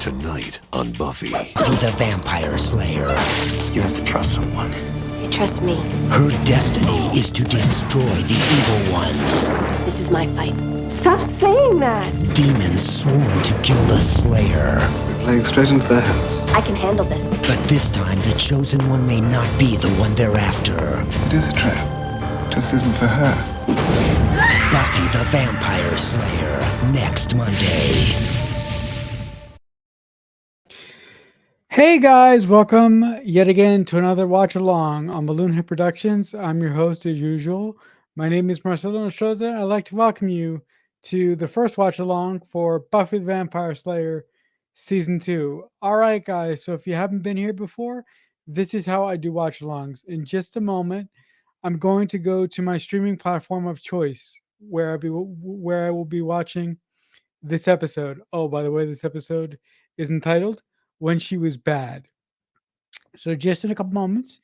Tonight on Buffy. Buffy the Vampire Slayer. You have to trust someone. You trust me. Her destiny is to destroy the evil ones. This is my fight. Stop saying that! Demons sworn to kill the Slayer. We're playing straight into their hands. I can handle this. But this time, the Chosen One may not be the one they're after. It is a trap. It just isn't for her. Buffy the Vampire Slayer, next Monday. Hey guys, welcome yet again to another watch along on Balloon Hit Productions. I'm your host as usual. My name is Marcelo Nostroza. I'd like to welcome you to the first watch along for Buffy the Vampire Slayer Season 2. All right, guys, so if you haven't been here before, this is how I do watch alongs. In just a moment, I'm going to go to my streaming platform of choice where I will be watching this episode. Oh, by the way, this episode is entitled When She Was Bad. So just in a couple moments,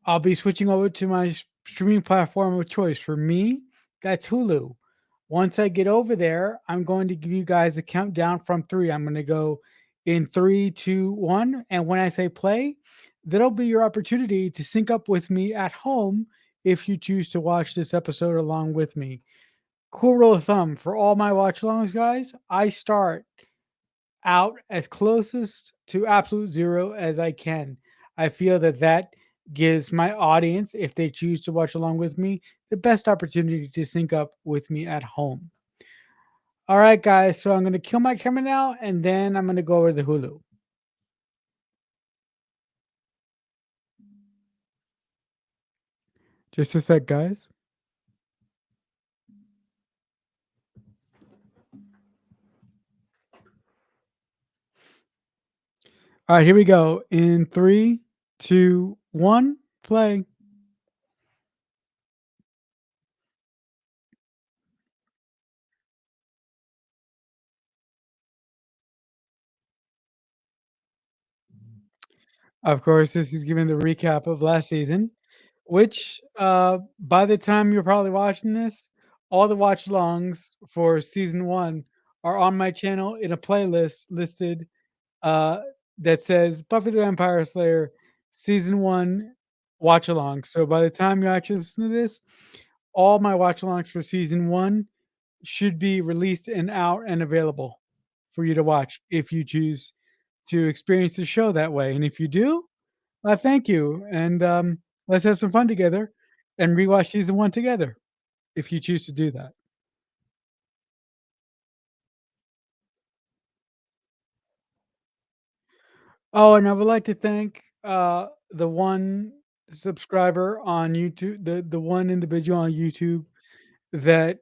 I'll be switching over to my streaming platform of choice. For me, that's Hulu. Once I get over there, I'm going to give you guys a countdown from 3. I'm going to go in 3, 2, 1. And when I say play, that'll be your opportunity to sync up with me at home if you choose to watch this episode along with me. Cool rule of thumb for all my watch alongs, guys. I start out as closest to absolute zero as I can. I feel that gives my audience, if they choose to watch along with me, the best opportunity to sync up with me at home. All right, guys, so I'm going to kill my camera now, and then I'm going to go over to Hulu. Just a sec, guys. All right, here we go. In 3, 2, 1, play. Of course, this is giving the recap of last season, which by the time you're probably watching this, all the watch alongs for season 1 are on my channel in a playlist listed uh, that says Buffy the Vampire Slayer season 1 watch along. So by the time you actually listen to this, all my watch alongs for season 1 should be released and out and available for you to watch if you choose to experience the show that way. And if you do, thank you. And let's have some fun together and rewatch season 1 together if you choose to do that. Oh, and I would like to thank the one subscriber on YouTube, the one individual on YouTube that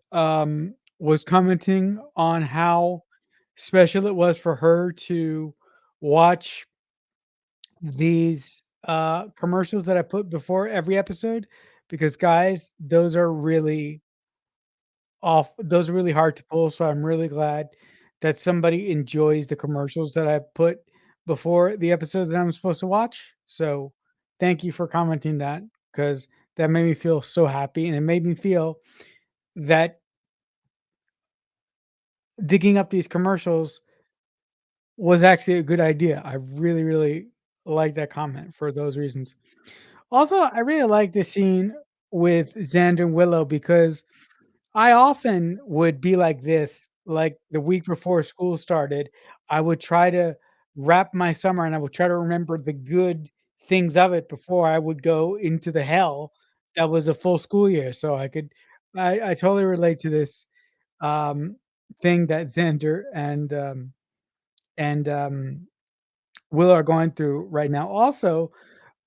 was commenting on how special it was for her to watch these commercials that I put before every episode, because guys, those are really hard to pull. So I'm really glad that somebody enjoys the commercials that I put before the episodes that I'm supposed to watch. So thank you for commenting that, because that made me feel so happy, and it made me feel that digging up these commercials was actually a good idea. I really, really like that comment for those reasons. Also, I really like the scene with Xander and Willow, because I often would be like this, like the week before school started. I would try to wrap my summer, and I would try to remember the good things of it before I would go into the hell that was a full school year. So I totally relate to this um, thing that Xander and Will are going through right now. Also,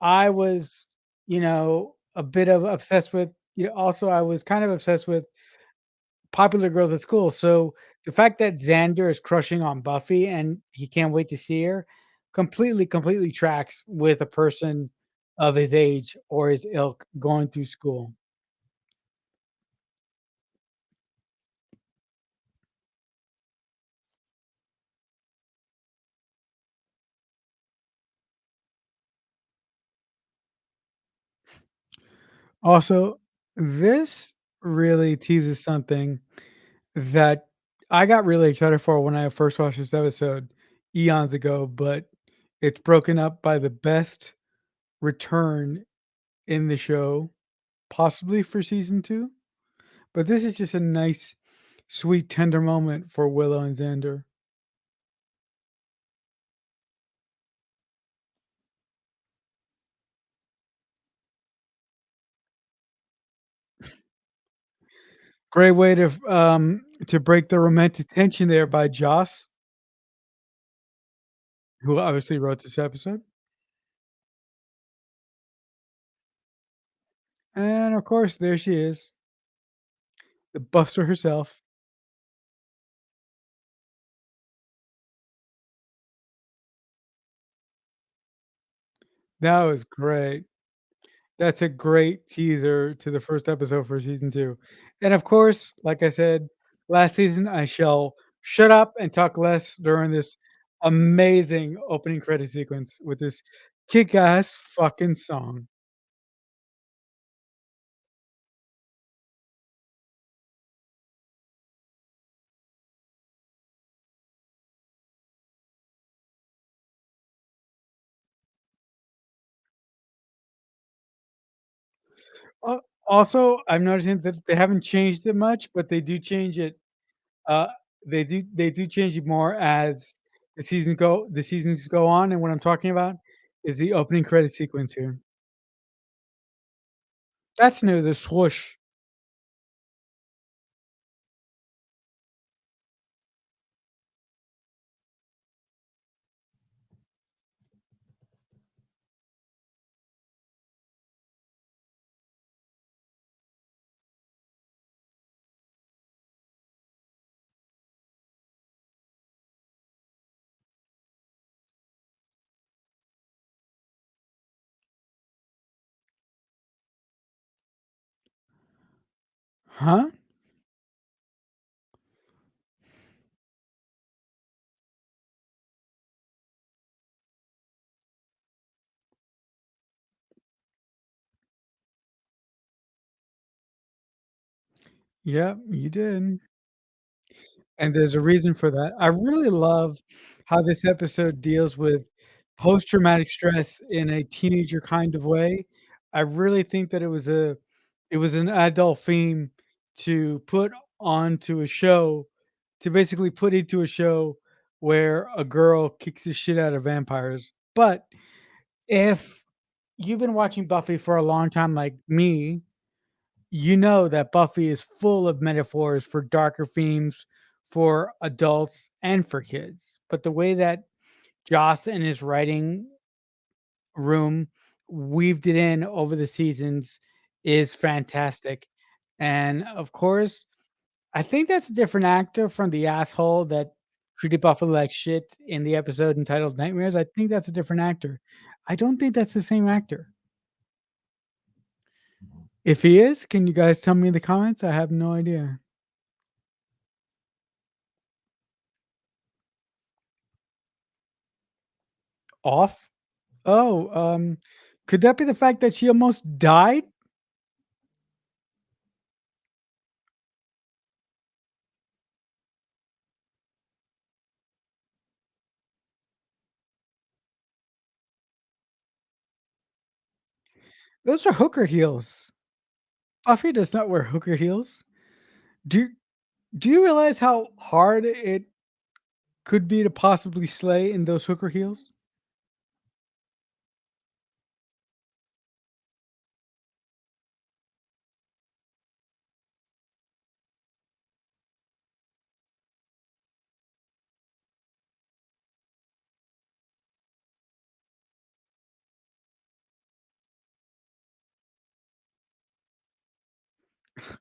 I was, a bit of obsessed with, also I was kind of obsessed with popular girls at school. So the fact that Xander is crushing on Buffy and he can't wait to see her completely tracks with a person of his age or his ilk going through school. Also, this really teases something that I got really excited for when I first watched this episode. eons ago, but it's broken up by the best return in the show, possibly for season 2. But this is just a nice, sweet, tender moment for Willow and Xander. Great way to break the romantic tension there by Joss, who obviously wrote this episode. And of course, there she is, the Buster herself. That was great. That's a great teaser to the first episode for season 2. And of course, like I said last season, I shall shut up and talk less during this amazing opening credit sequence with this kick-ass fucking song. Also, I'm noticing that they haven't changed it much, but they do change it. Uh, they do change it more as the seasons go on. And what I'm talking about is the opening credit sequence here. That's new. The swoosh. Huh? Yeah, you did. And there's a reason for that. I really love how this episode deals with post-traumatic stress in a teenager kind of way. I really think that it was an adult theme to put onto a show, to basically put into a show where a girl kicks the shit out of vampires. But if you've been watching Buffy for a long time like me, you know that Buffy is full of metaphors for darker themes for adults and for kids. But the way that Joss and his writing room weaved it in over the seasons is fantastic. And of course, I think that's a different actor from the asshole that treated Buffy like shit in the episode entitled Nightmares. I think that's a different actor. I don't think that's the same actor. If he is, can you guys tell me in the comments? I have no idea. Off? Oh, could that be the fact that she almost died? Those are hooker heels. Buffy does not wear hooker heels. Do do you realize how hard it could be to possibly slay in those hooker heels?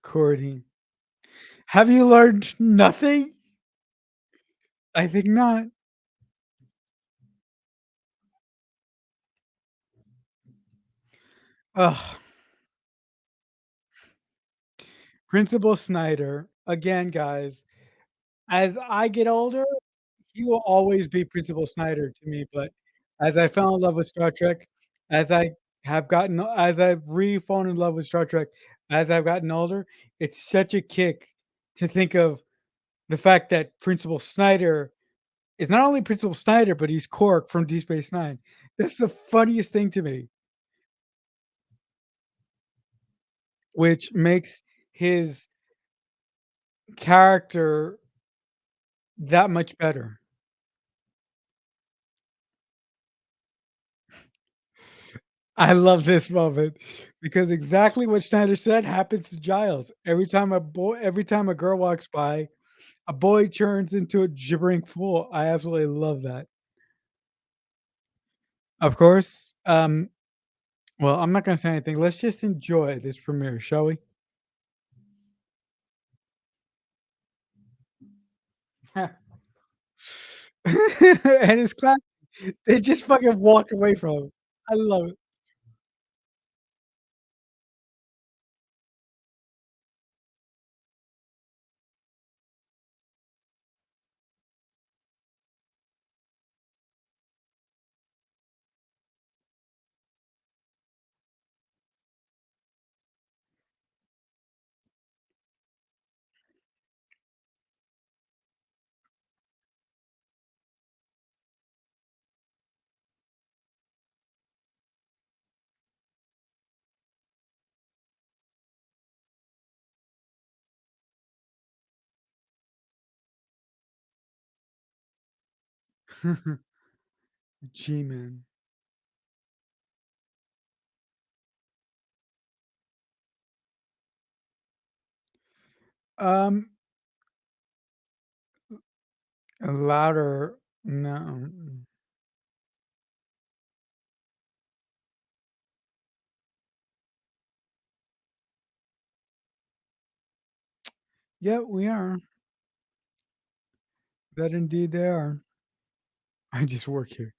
Cordy. Have you learned nothing? I think not. Ugh. Principal Snyder. Again, guys, as I get older, he will always be Principal Snyder to me, but as I fell in love with Star Trek, as I've fallen in love with Star Trek, as I've gotten older, it's such a kick to think of the fact that Principal Snyder is not only Principal Snyder, but he's Quark from Deep Space Nine. That's the funniest thing to me, which makes his character that much better. I love this moment because exactly what Snyder said happens to Giles. Every time a girl walks by, a boy turns into a gibbering fool. I absolutely love that. Of course, well, I'm not gonna say anything. Let's just enjoy this premiere, shall we? And his class, they just fucking walk away from him. I love it. G-Man. Um, louder. No. Yeah, we are. That indeed they are. I just work here.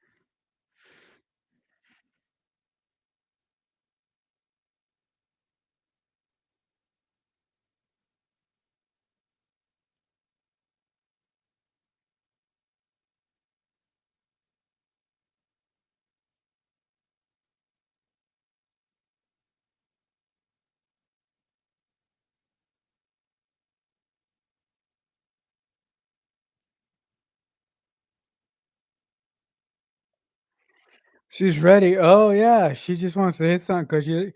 She's ready. Oh yeah, she just wants to hit something because she.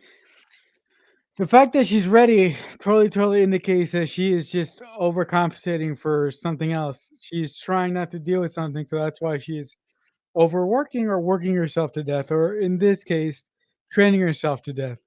The fact that she's ready totally indicates that she is just overcompensating for something else. She's trying not to deal with something, so that's why she is overworking or working herself to death, or in this case, training herself to death.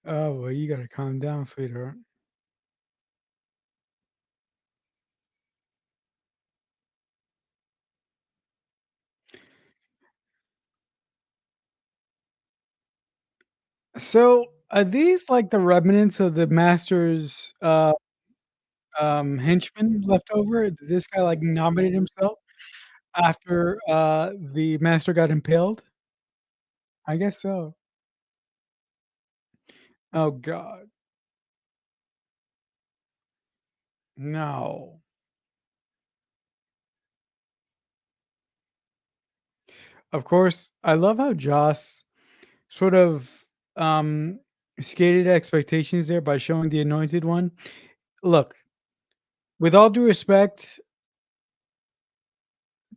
Oh well, you gotta calm down, sweetheart. So are these like the remnants of the master's henchmen left over? Did this guy like nominate himself after the master got impaled? I guess so. Oh god. No. Of course, I love how Joss sort of um skated expectations there by showing the anointed one. Look, with all due respect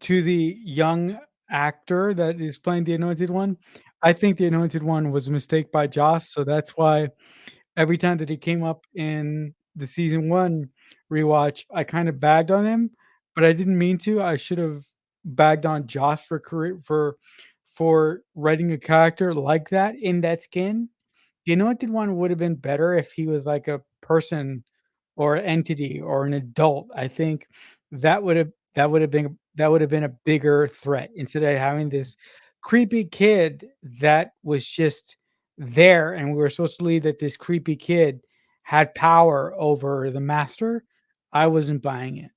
to the young actor that is playing the anointed one, I think the anointed one was a mistake by Joss, so that's why every time that he came up in the season 1 rewatch, I kinda bagged on him, but I didn't mean to. I should have bagged on Joss for writing a character like that in that skin. The Anointed One would have been better if he was like a person or entity or an adult. I think that would have been a bigger threat instead of having this creepy kid that was just there, and we were supposed to believe that this creepy kid had power over the master, I wasn't buying it.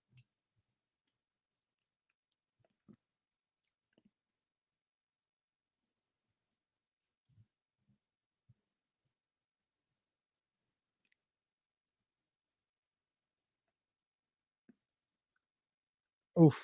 Oof.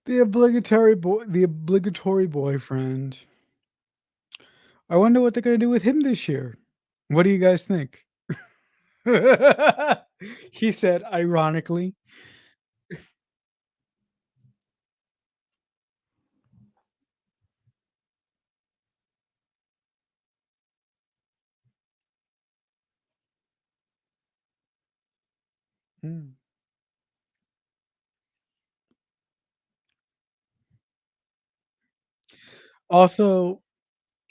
The obligatory boyfriend. I wonder what they're gonna do with him this year. What do you guys think? He said ironically. Mm. Also,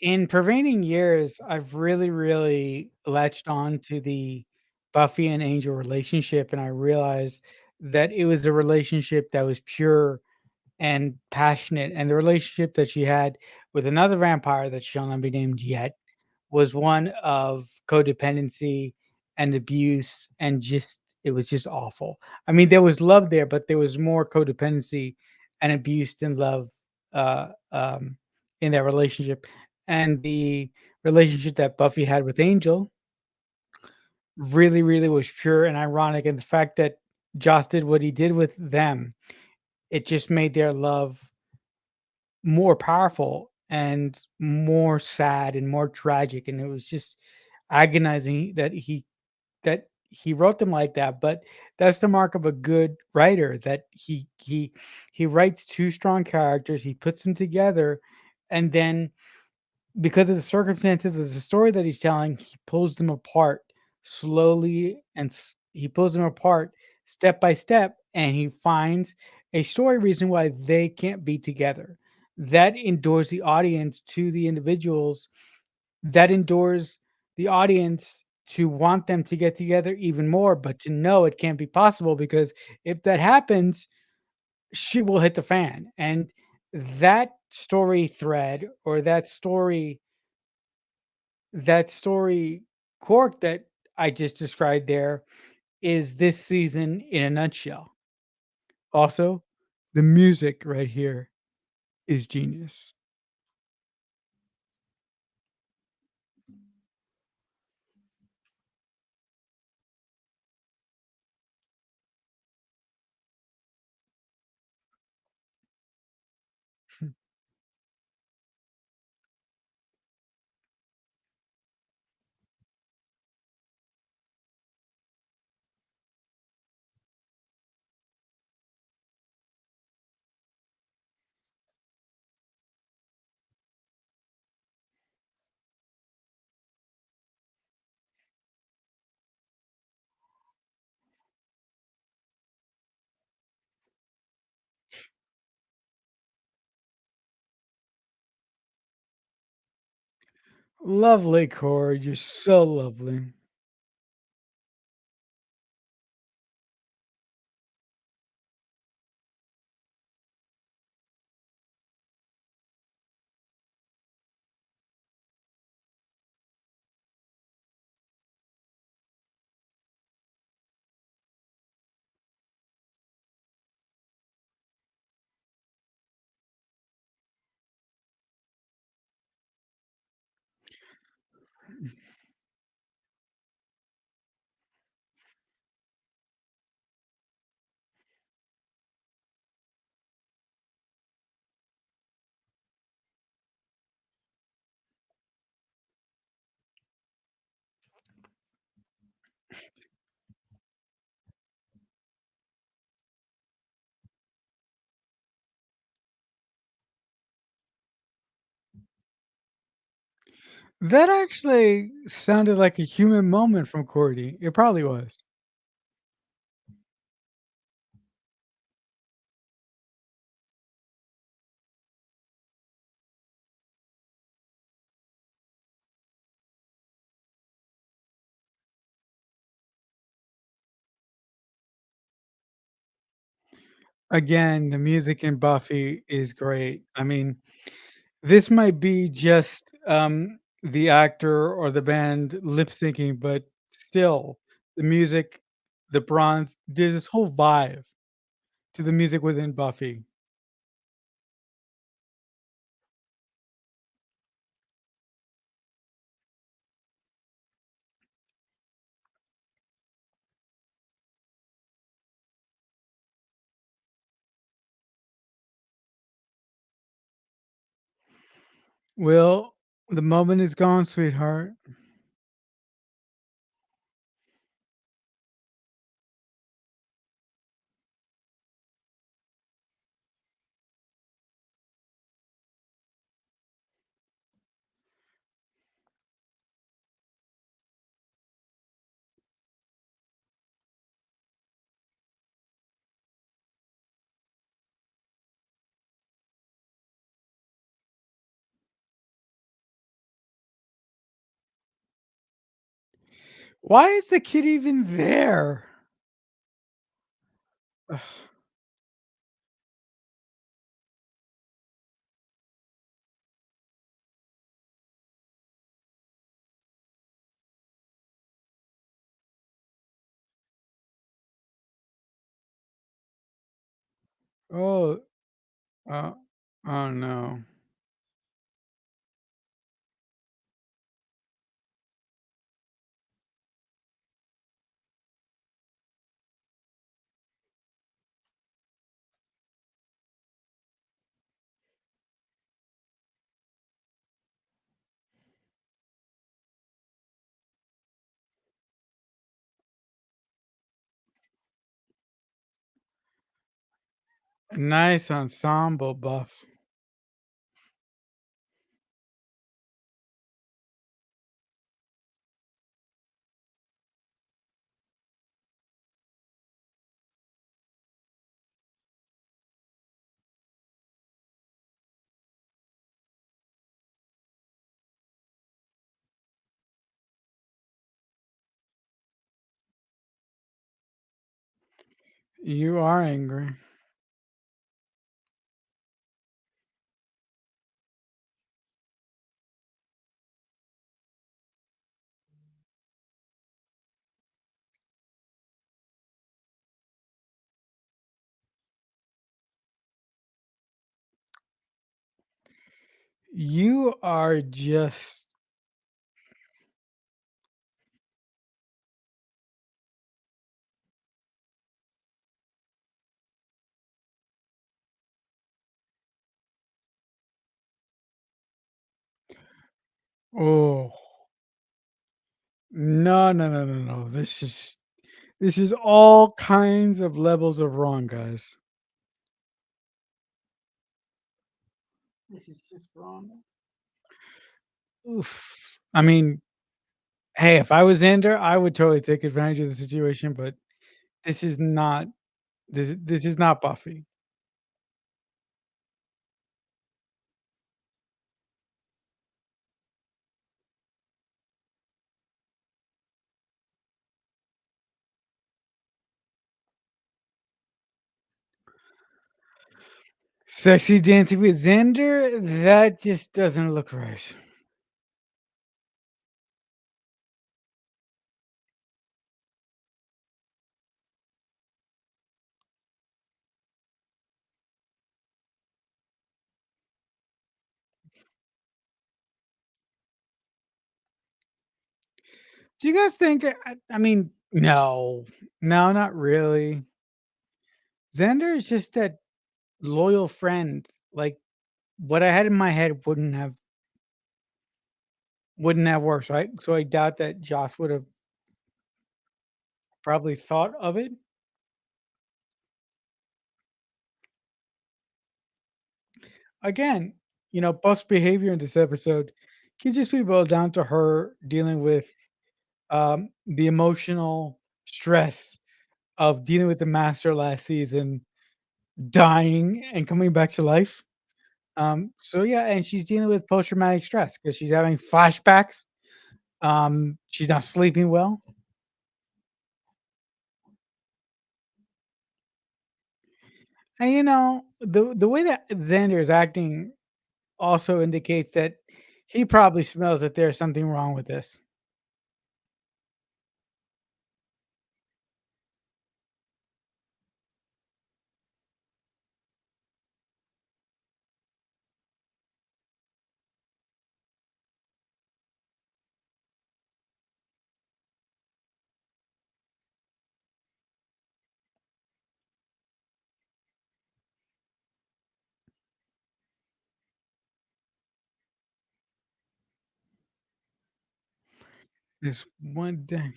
in prevailing years, I've really, really latched on to the Buffy and Angel relationship, and I realized that it was a relationship that was pure and passionate, and the relationship that she had with another vampire that shall not be named yet was one of codependency and abuse, and just it was just awful. I mean, there was love there, but there was more codependency and abuse than love in that relationship. And the relationship that Buffy had with Angel really, really was pure and ironic. And the fact that Joss did what he did with them, it just made their love more powerful and more sad and more tragic. And it was just agonizing that he wrote them like that. But that's the mark of a good writer, that he writes two strong characters, he puts them together, and then because of the circumstances of the story that he's telling, he pulls them apart slowly, and he pulls them apart step by step, and he finds a story reason why they can't be together. That endures the audience to the individuals, that endures the audience to want them to get together even more, but to know it can't be possible, because if that happens, she will hit the fan. And that story thread, or that story cork that I just described there, is this season in a nutshell. Also, the music right here is genius. Lovely, Cord. You're so lovely. That actually sounded like a human moment from Cordy. It probably was. Again, the music in Buffy is great. I mean, this might be just, the actor or the band lip syncing, but still, the music, the bronze, there's this whole vibe to the music within Buffy. Well, the moment is gone, sweetheart. Why is the kid even there? Ugh. Oh, uh, oh no. Nice ensemble buff. You are angry. You are just oh, no, no, no, no, no. This is all kinds of levels of wrong, guys. This is just wrong. Oof. I mean, hey, if I was Xander, I would totally take advantage of the situation, but this is not this is not Buffy. Sexy dancing with Xander? That just doesn't look right. Do you guys think I mean, no. No, not really. Xander is just that loyal friend. Like, what I had in my head wouldn't have worked, right? So I doubt that Joss would have probably thought of it. Again, Buff's behavior in this episode can just be boiled down to her dealing with the emotional stress of dealing with the master last season, dying and coming back to life. So yeah, and she's dealing with post traumatic stress because she's having flashbacks. She's not sleeping well. And the way that Xander is acting also indicates that he probably smells that there's something wrong with this. This one day.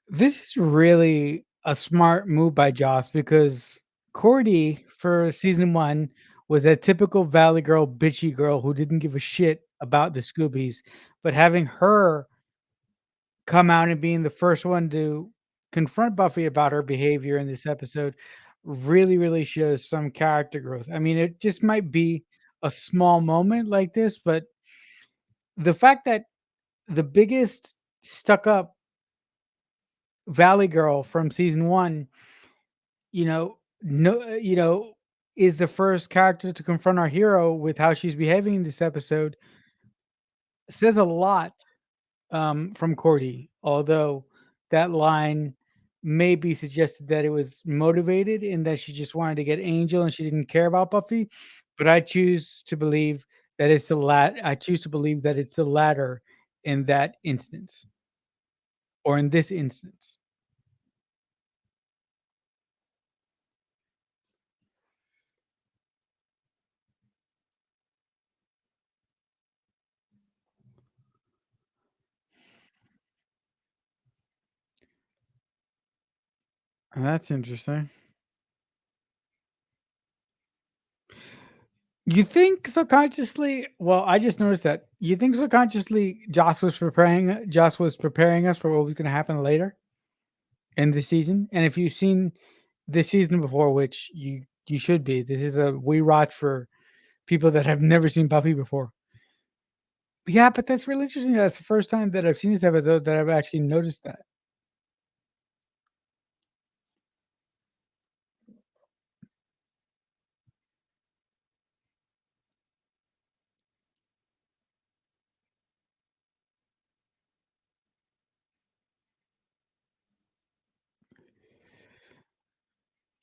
This is really a smart move by Joss because Cordy for season one was a typical Valley Girl, bitchy girl who didn't give a shit about the Scoobies. But having her come out and being the first one to confront Buffy about her behavior in this episode really, really shows some character growth. I mean, it just might be a small moment like this, but the fact that the biggest stuck up Valley Girl from season one, no, is the first character to confront our hero with how she's behaving in this episode says a lot from Cordy, although that line maybe suggested that it was motivated and that she just wanted to get Angel and she didn't care about Buffy. But I choose to believe that it's the I choose to believe that it's the latter in that instance, or in this instance. That's interesting. You think subconsciously? Well, I just noticed that. You think subconsciously Joss was preparing us for what was going to happen later in the season. And if you've seen this season before, which you should be, this is a rewatch for people that have never seen Buffy before. Yeah, but that's really interesting. That's the first time that I've seen this episode that I've actually noticed that.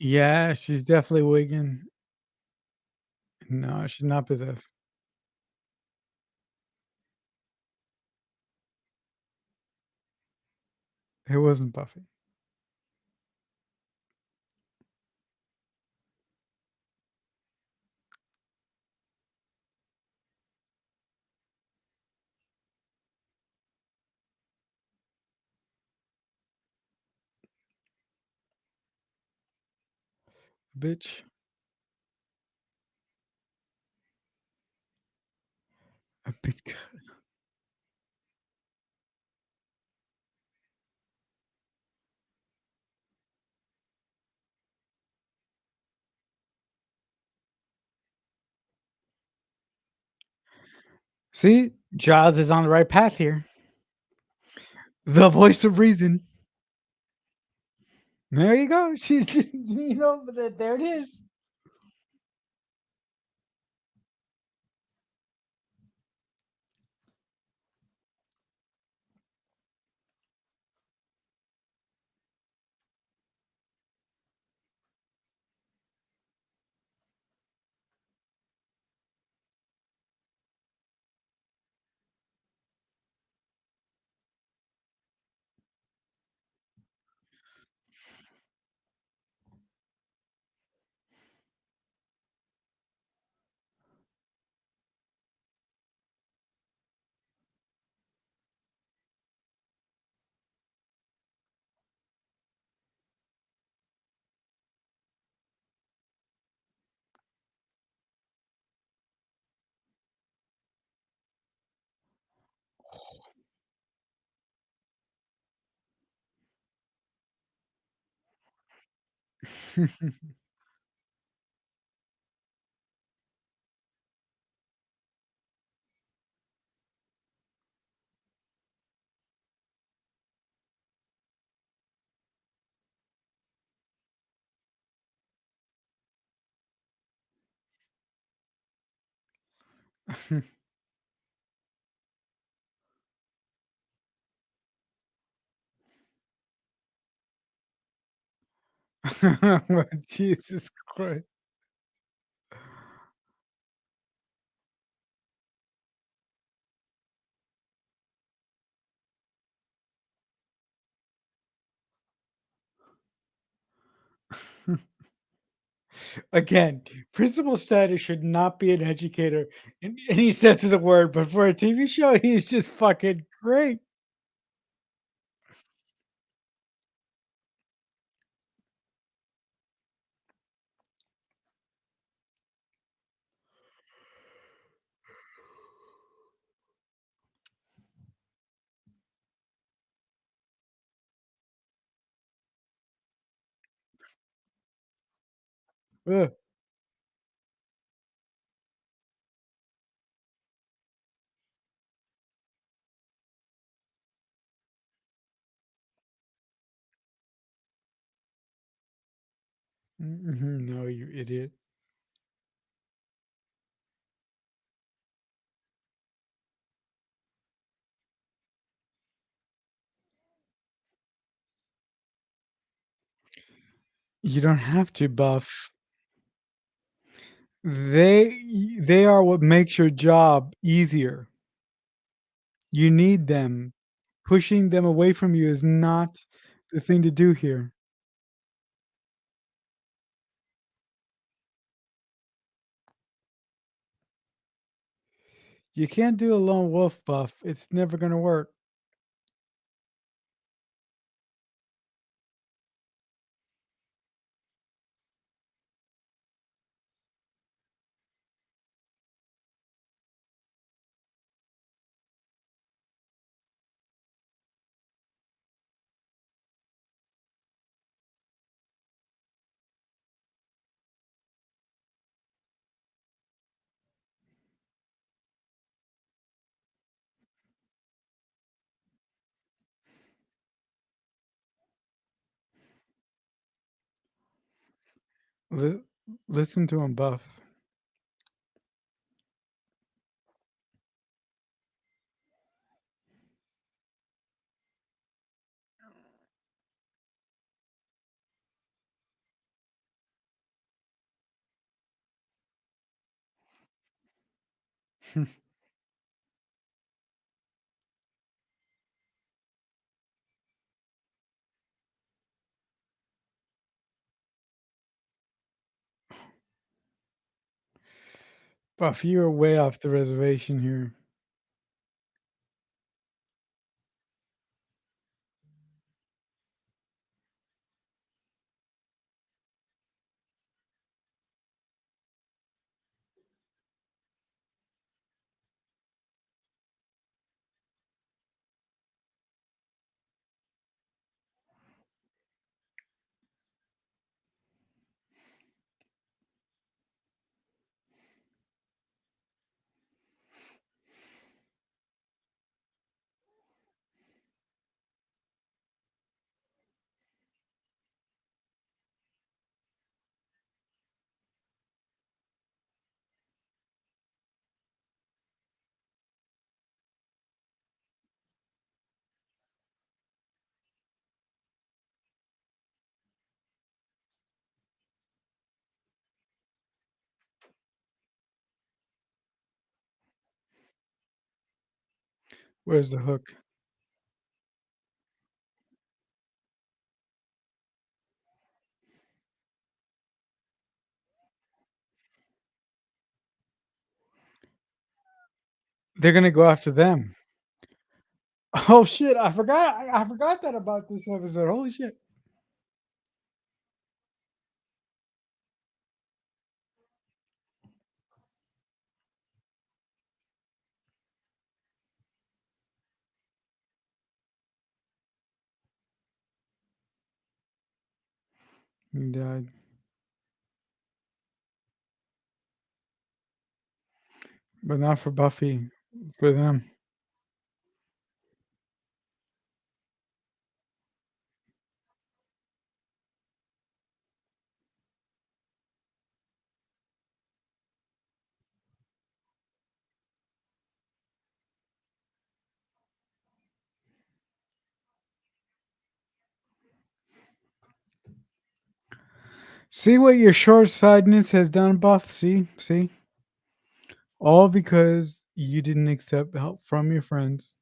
Yeah, she's definitely wigging. No, she's not possessed. It wasn't Buffy. Bitch. A big See, Jaws is on the right path here. The voice of reason. There you go. She's, there it is. What, Jesus Christ. Again, principal status should not be an educator in any sense of the word, but for a TV show, he's just fucking great. Ugh. Mhm, no, you idiot. You don't have to buff. They are what makes your job easier. You need them. Pushing them away from you is not the thing to do here. You can't do a lone wolf buff. It's never gonna work. Li Listen to him buff. Buff, you are way off the reservation here. Where's the hook? They're gonna go after them. Oh, shit, I forgot that about this episode. Holy shit. He died. but not for Buffy. For them. See what your short-sightedness has done, Buff? See? All because you didn't accept help from your friends.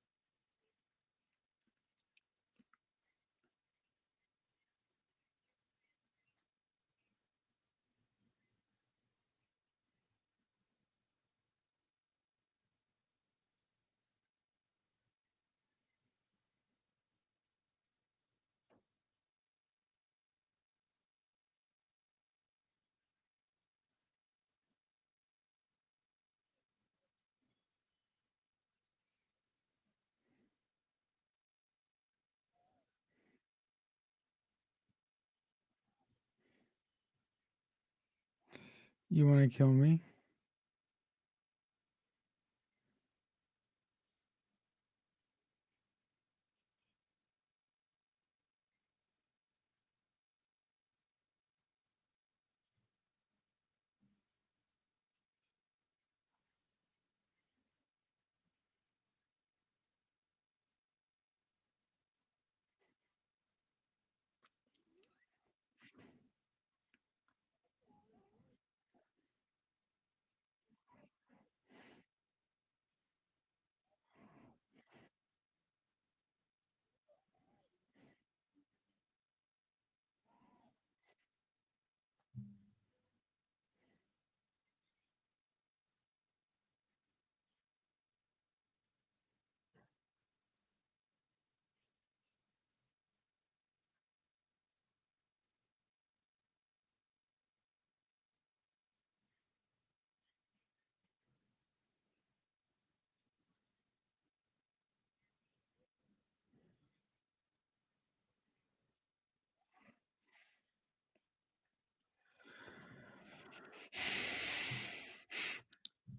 You want to kill me?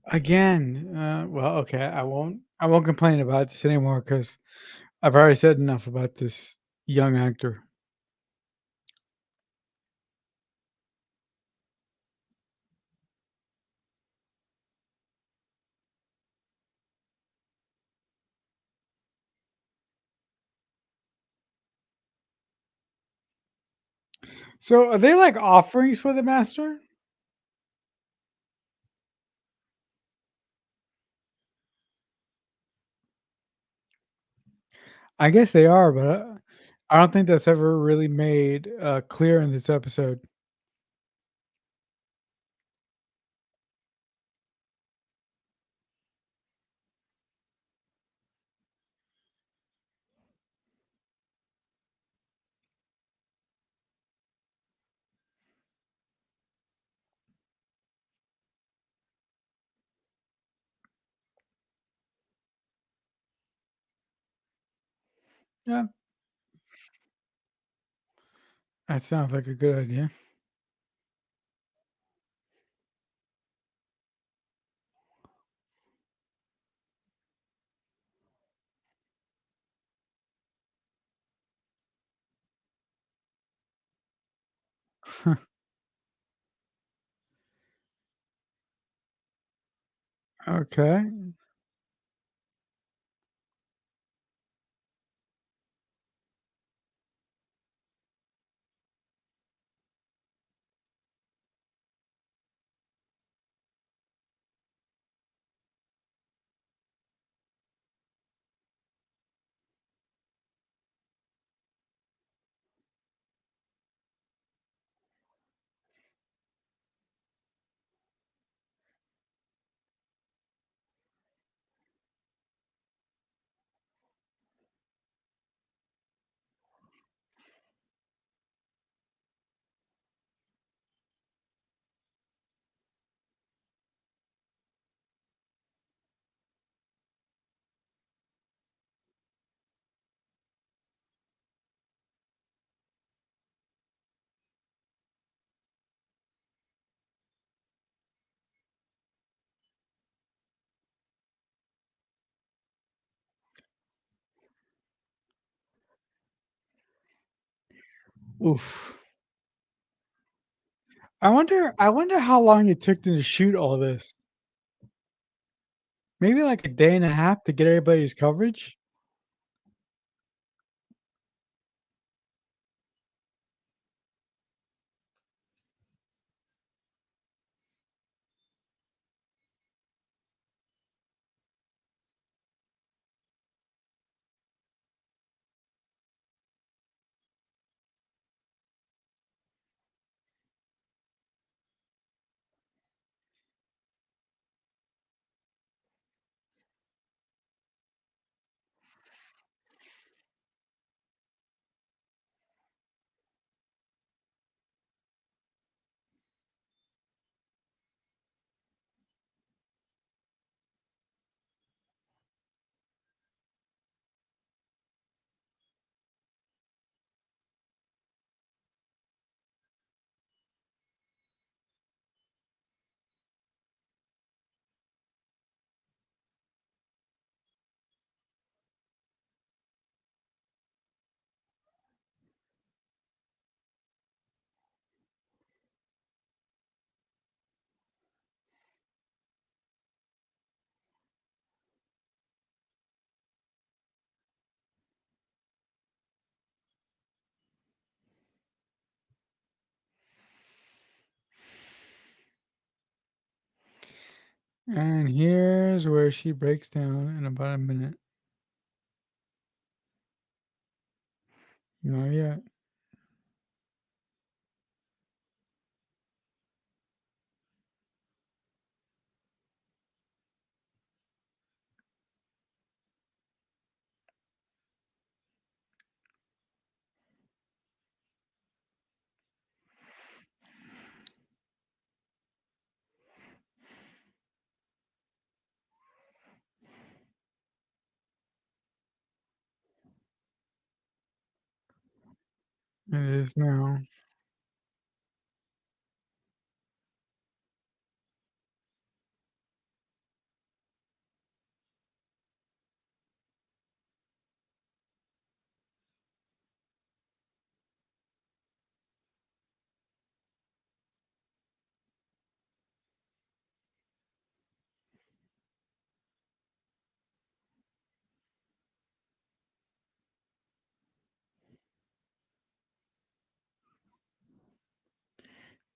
Again, well, okay, I won't complain about this anymore because I've already said enough about this young actor. So are they like offerings for the master? I guess they are, but I don't think that's ever really made clear in this episode. Yeah, that sounds like a good idea. Okay. Oof. I wonder how long it took them to shoot all this. Maybe like a day and a half to get everybody's coverage? And here's where she breaks down in about a minute. Not yet. It is now.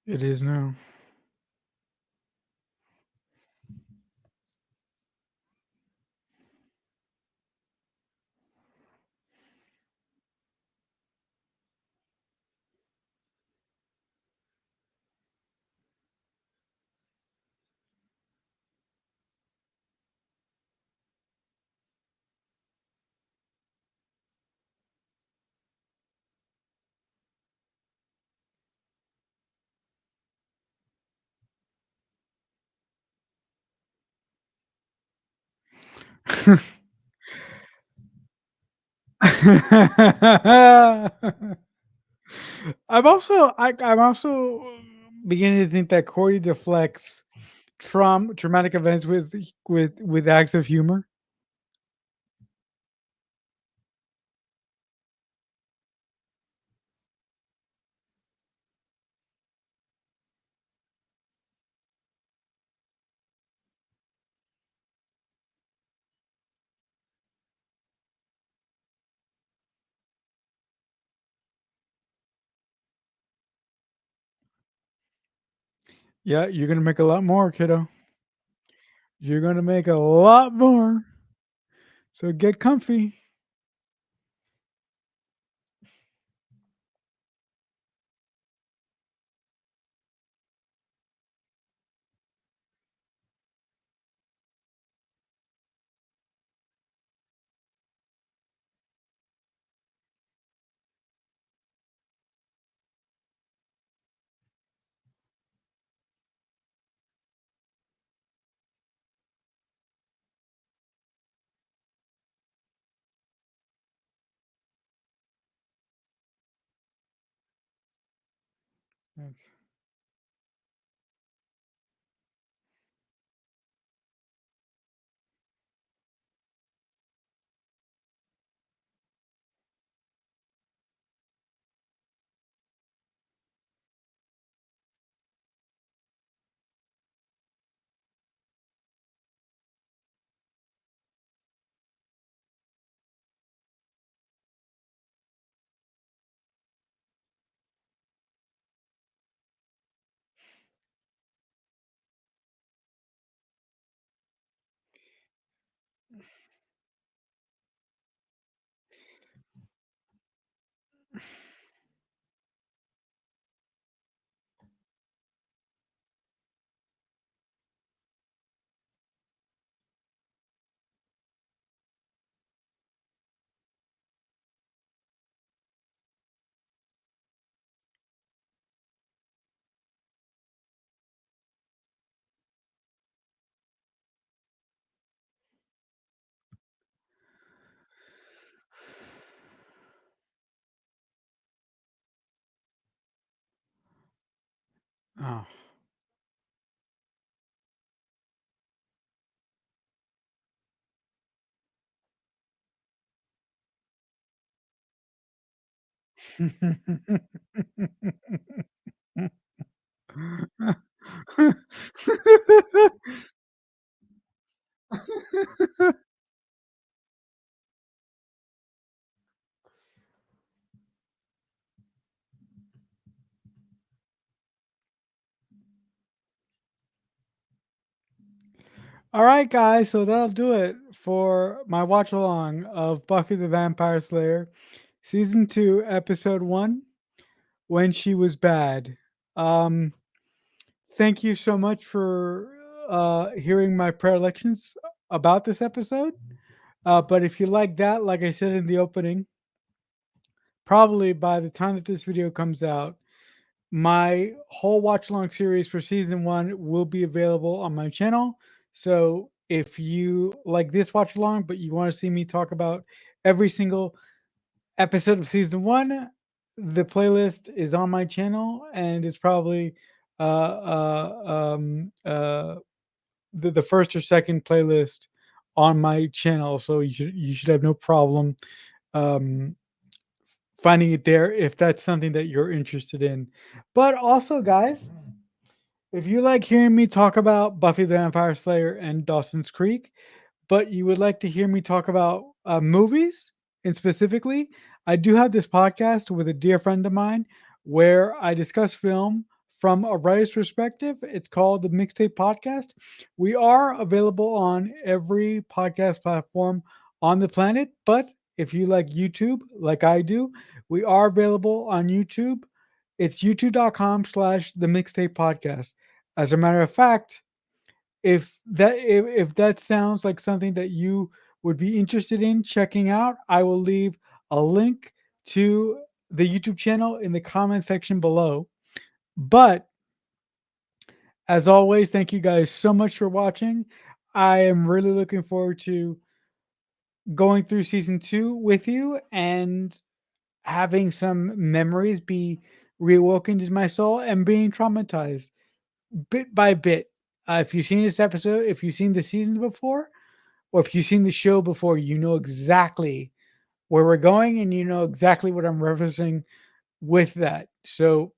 It is now. I'm also beginning to think that Corey deflects traumatic events with acts of humor. Yeah, you're gonna make a lot more, kiddo. You're gonna make a lot more. So get comfy. Oh. All right, guys. So that'll do it for my watch along of Buffy the Vampire Slayer, season 2, episode 1, When She Was Bad. Um, thank you so much for hearing my predilections about this episode. But if you like that, like I said in the opening, probably by the time that this video comes out, my whole watch along series for season 1 will be available on my channel. So if you like this watch along, but you want to see me talk about every single episode of season 1, the playlist is on my channel, and it's probably uh, the first or second playlist on my channel. So you should have no problem um, finding it there if that's something that you're interested in. But also, guys, if you like hearing me talk about Buffy the Vampire Slayer and Dawson's Creek, but you would like to hear me talk about movies, and specifically, I do have this podcast with a dear friend of mine where I discuss film from a writer's perspective. It's called the Mixtape Podcast. We are available on every podcast platform on the planet, but if you like YouTube, like I do, we are available on YouTube. It's youtube.com/the mixtape podcast. As a matter of fact, if that sounds like something that you would be interested in checking out, I will leave a link to the YouTube channel in the comment section below. But as always, thank you guys so much for watching. I am really looking forward to going through season 2 with you and having some memories be reawakened in my soul and being traumatized bit by bit. If you've seen this episode, if you've seen the season before, or if you've seen the show before, you know exactly where we're going and you know exactly what I'm referencing with that. So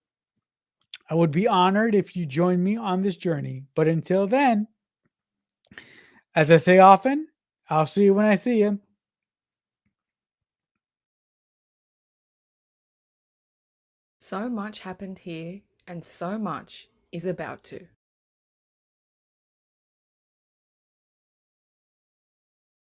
I would be honored if you join me on this journey. But until then, as I say often, I'll see you when I see you. So much happened here, and so much is about to.